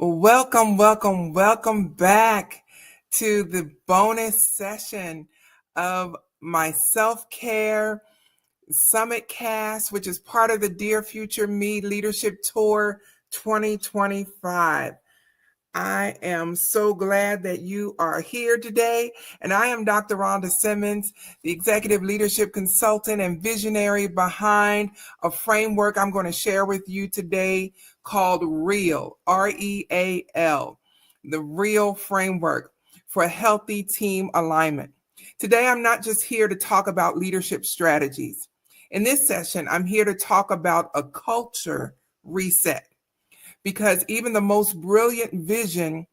Welcome back to the bonus session of my self-care SummitCast, which is part of the Dear Future Me Leadership Tour 2025. I am so glad that you are here today, and I am Dr. Rhonda Simmons, the executive leadership consultant and visionary behind a framework I'm going to share with you today called R.E.A.L, R-E-A-L, the R.E.A.L framework for healthy team alignment. Today, I'm not just here to talk about leadership strategies. In this session, I'm here to talk about a culture reset. Because even the most brilliant vision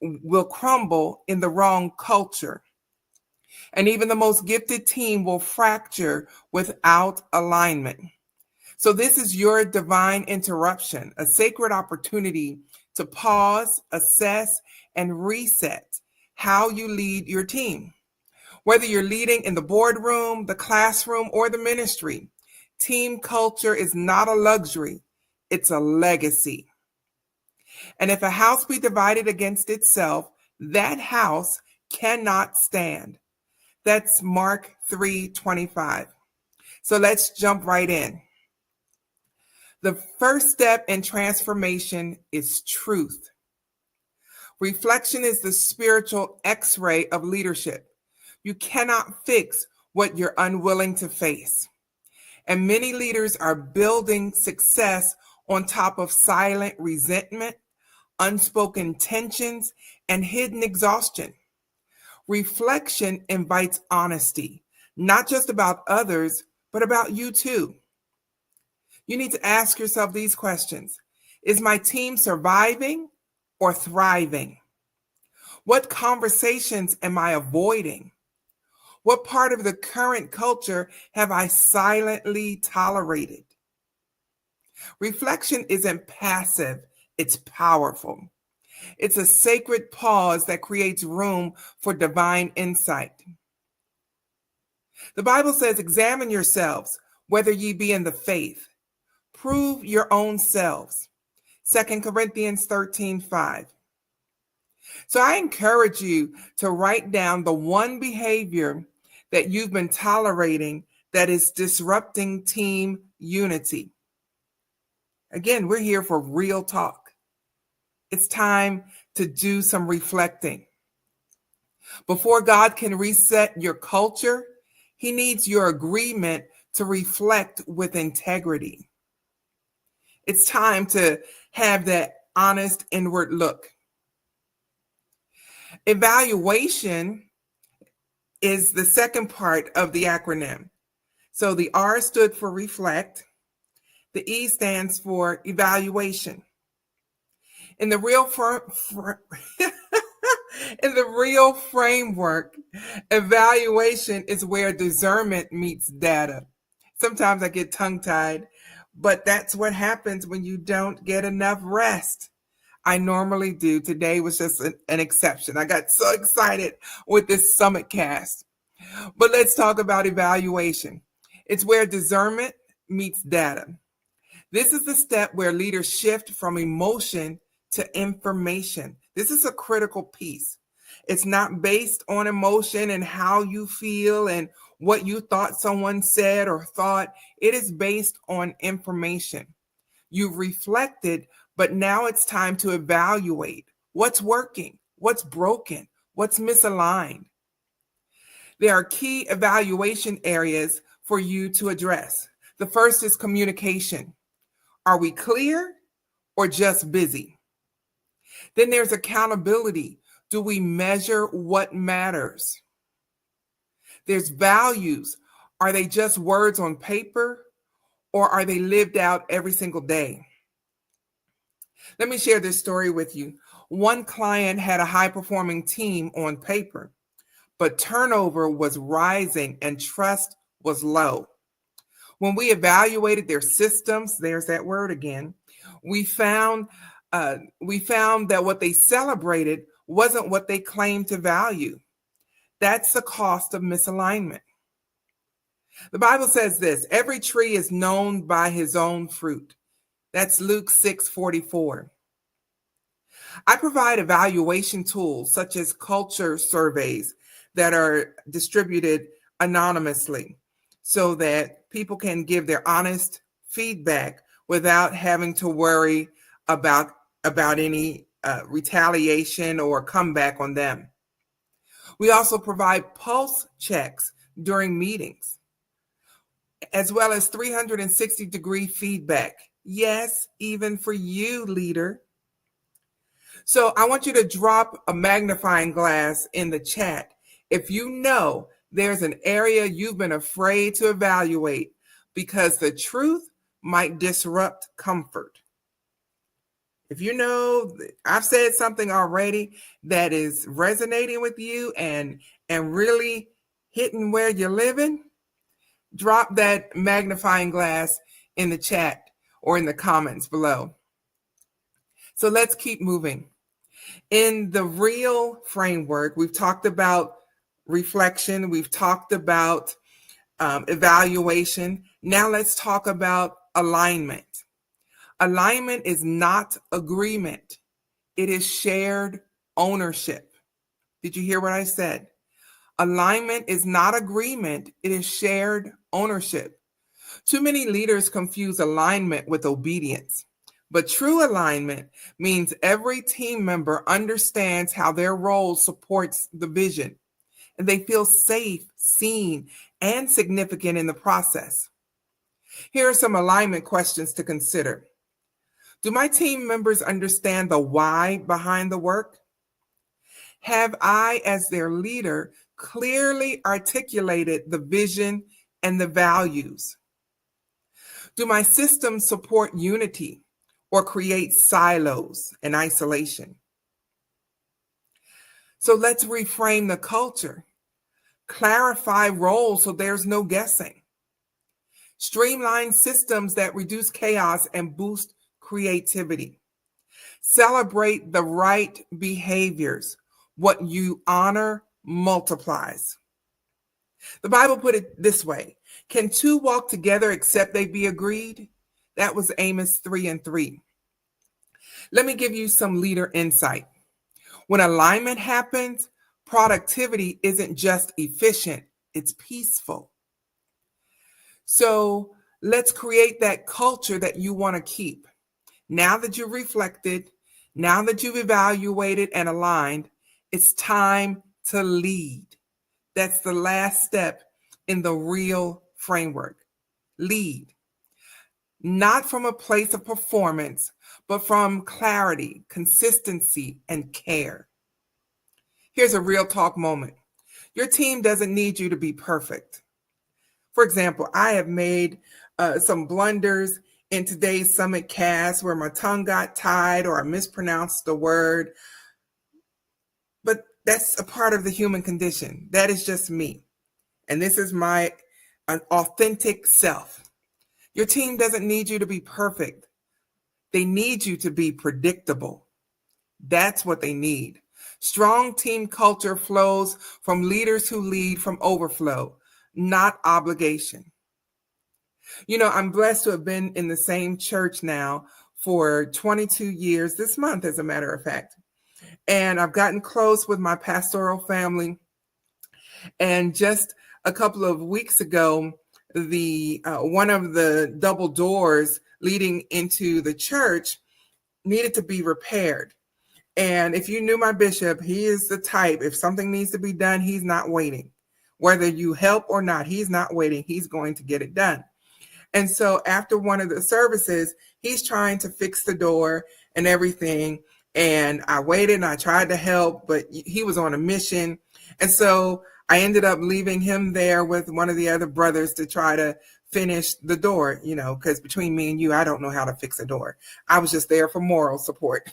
will crumble in the wrong culture. And even the most gifted team will fracture without alignment. So this is your divine interruption, a sacred opportunity to pause, assess, and reset how you lead your team. Whether you're leading in the boardroom, the classroom, or the ministry, team culture is not a luxury, it's a legacy. And if a house be divided against itself, that house cannot stand. That's Mark 3:25. So let's jump right in. The first step in transformation is truth. Reflection is the spiritual x-ray of leadership. You cannot fix what you're unwilling to face. And many leaders are building success on top of silent resentment, unspoken tensions, and hidden exhaustion. Reflection invites honesty, not just about others, but about you too. You need to ask yourself these questions. Is my team surviving or thriving? What conversations am I avoiding? What part of the current culture have I silently tolerated? Reflection isn't passive. It's powerful. It's a sacred pause that creates room for divine insight. The Bible says, examine yourselves, whether ye be in the faith. Prove your own selves. 2 Corinthians 13:5. So I encourage you to write down the one behavior that you've been tolerating that is disrupting team unity. Again, we're here for real talk. It's time to do some reflecting. Before God can reset your culture, He needs your agreement to reflect with integrity. It's time to have that honest inward look. Evaluation is the second part of the acronym. So the R stood for reflect. The E stands for evaluation. In the R.E.A.L framework, evaluation is where discernment meets data. Sometimes I get tongue-tied, but that's what happens when you don't get enough rest. I normally do. Today was just an exception. I got so excited with this SummitCast. But let's talk about evaluation. It's where discernment meets data. This is the step where leaders shift from emotion to information. This is a critical piece. It's not based on emotion and how you feel and what you thought someone said or thought. It is based on information. You've reflected, but now it's time to evaluate what's working, what's broken, what's misaligned. There are key evaluation areas for you to address. The first is communication. Are we clear or just busy? Then there's accountability. Do we measure what matters? There's values. Are they just words on paper or are they lived out every single day? Let me share this story with you. One client had a high-performing team on paper, but turnover was rising and trust was low. When we evaluated their systems, there's that word again, we found that what they celebrated wasn't what they claimed to value. That's the cost of misalignment. The Bible says this, every tree is known by his own fruit. That's Luke 6:44. I provide evaluation tools such as culture surveys that are distributed anonymously so that people can give their honest feedback without having to worry about, about any retaliation or comeback on them. We also provide pulse checks during meetings, as well as 360-degree feedback. Yes, even for you, leader. So I want you to drop a magnifying glass in the chat if you know there's an area you've been afraid to evaluate because the truth might disrupt comfort. If you know I've said something already that is resonating with you and really hitting where you're living, drop that magnifying glass in the chat or in the comments below. So let's keep moving. In the R.E.A.L framework, we've talked about reflection, we've talked about evaluation. Now let's talk about alignment. Alignment is not agreement. It is shared ownership. Did you hear what I said? Alignment is not agreement. It is shared ownership. Too many leaders confuse alignment with obedience. But true alignment means every team member understands how their role supports the vision, and they feel safe, seen, and significant in the process. Here are some alignment questions to consider. Do my team members understand the why behind the work? Have I, as their leader, clearly articulated the vision and the values? Do my systems support unity or create silos and isolation? So let's reframe the culture. Clarify roles so there's no guessing. Streamline systems that reduce chaos and boost creativity. Celebrate the right behaviors. What you honor multiplies. The Bible put it this way: can two walk together except they be agreed? That was Amos 3:3. Let me give you some leader insight. When alignment happens, productivity isn't just efficient, it's peaceful. So let's create that culture that you want to keep. Now that you've reflected, now that you've evaluated and aligned, it's time to lead. That's the last step in the R.E.A.L framework. Lead. Not from a place of performance, but from clarity, consistency, and care. Here's a real talk moment. Your team doesn't need you to be perfect. For example, I have made some blunders in today's SummitCast where my tongue got tied or I mispronounced the word. But that's a part of the human condition. That is just me. And this is my authentic self. Your team doesn't need you to be perfect. They need you to be predictable. That's what they need. Strong team culture flows from leaders who lead from overflow, not obligation. You know, I'm blessed to have been in the same church now for 22 years, this month, as a matter of fact. And I've gotten close with my pastoral family. And just a couple of weeks ago, the one of the double doors leading into the church needed to be repaired. And if you knew my bishop, he is the type, if something needs to be done, he's not waiting. Whether you help or not, he's not waiting. He's going to get it done. And so after one of the services, he's trying to fix the door and everything. And I waited and I tried to help, but he was on a mission. And so I ended up leaving him there with one of the other brothers to try to finish the door, you know, because between me and you, I don't know how to fix a door. I was just there for moral support.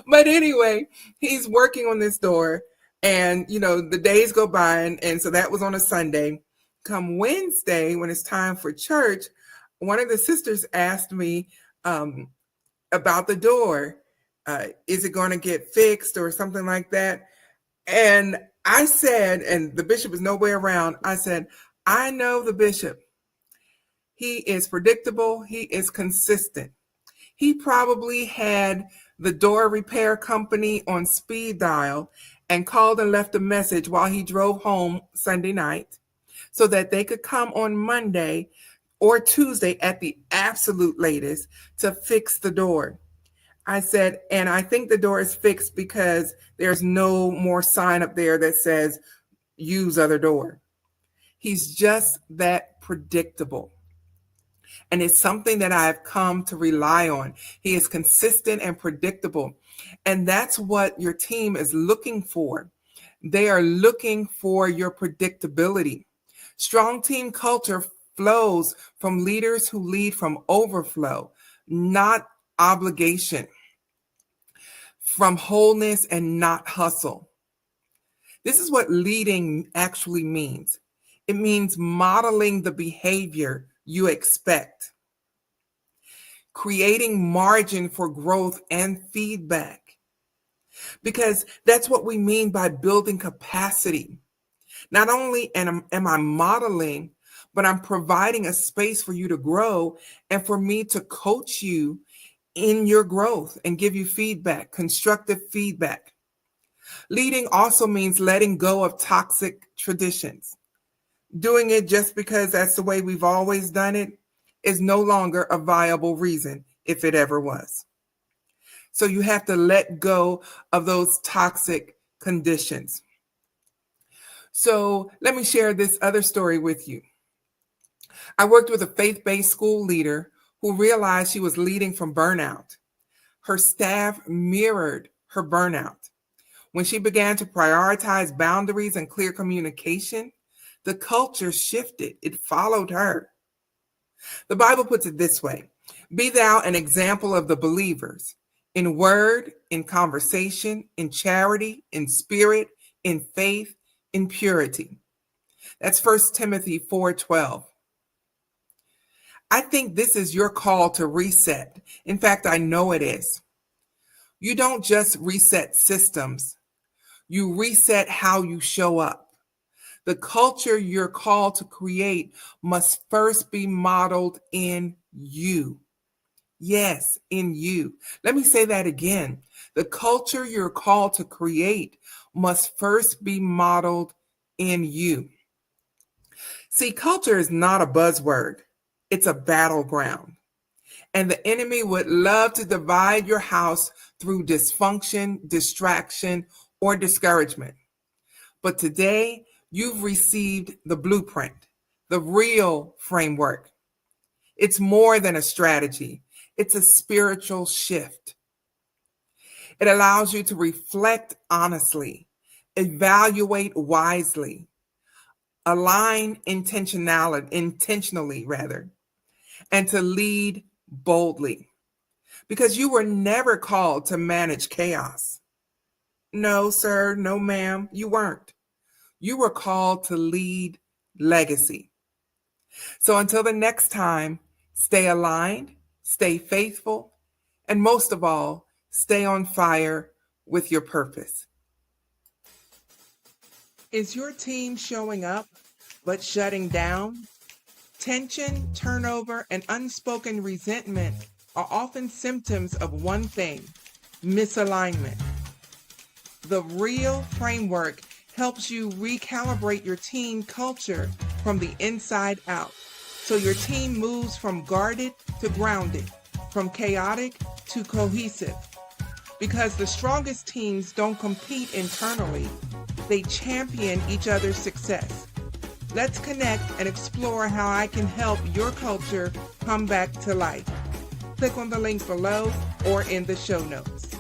But anyway, he's working on this door and, you know, the days go by. And so that was on a Sunday. Come Wednesday, when it's time for church, one of the sisters asked me about the door. Is it going to get fixed or something like that? And I said, and the bishop is nowhere around, I said, I know the bishop. He is predictable. He is consistent. He probably had the door repair company on speed dial and called and left a message while he drove home Sunday night so that they could come on Monday or Tuesday at the absolute latest to fix the door. I said, and I think the door is fixed because there's no more sign up there that says use other door. He's just that predictable. And it's something that I've come to rely on. He is consistent and predictable. And that's what your team is looking for. They are looking for your predictability. Strong team culture flows from leaders who lead from overflow, not obligation, from wholeness and not hustle. This is what leading actually means. It means modeling the behavior you expect, creating margin for growth and feedback, because that's what we mean by building capacity. Not only am I modeling, but I'm providing a space for you to grow and for me to coach you in your growth and give you feedback, constructive feedback. Leading also means letting go of toxic traditions. Doing it just because that's the way we've always done it is no longer a viable reason, if it ever was. So you have to let go of those toxic conditions. So let me share this other story with you. I worked with a faith-based school leader who realized she was leading from burnout. Her staff mirrored her burnout. When she began to prioritize boundaries and clear communication, the culture shifted. It followed her. The Bible puts it this way: be thou an example of the believers, in word, in conversation, in charity, in spirit, in faith, in purity. That's 1 Timothy 4:12. I think this is your call to reset. In fact, I know it is. You don't just reset systems. You reset how you show up. The culture you're called to create must first be modeled in you. Yes, in you. Let me say that again. The culture you're called to create must first be modeled in you. See, culture is not a buzzword. It's a battleground. And the enemy would love to divide your house through dysfunction, distraction, or discouragement. But today, you've received the blueprint, the R.E.A.L framework. It's more than a strategy. It's a spiritual shift. It allows you to reflect honestly, evaluate wisely, align intentionally, and to lead boldly. Because you were never called to manage chaos. No, sir, no, ma'am, you weren't. You were called to lead legacy. So until the next time, stay aligned, stay faithful, and most of all, stay on fire with your purpose. Is your team showing up but shutting down? Tension, turnover, and unspoken resentment are often symptoms of one thing: misalignment. The R.E.A.L framework helps you recalibrate your team culture from the inside out, so your team moves from guarded to grounded, from chaotic to cohesive. Because the strongest teams don't compete internally, they champion each other's success. Let's connect and explore how I can help your culture come back to life. Click on the link below or in the show notes.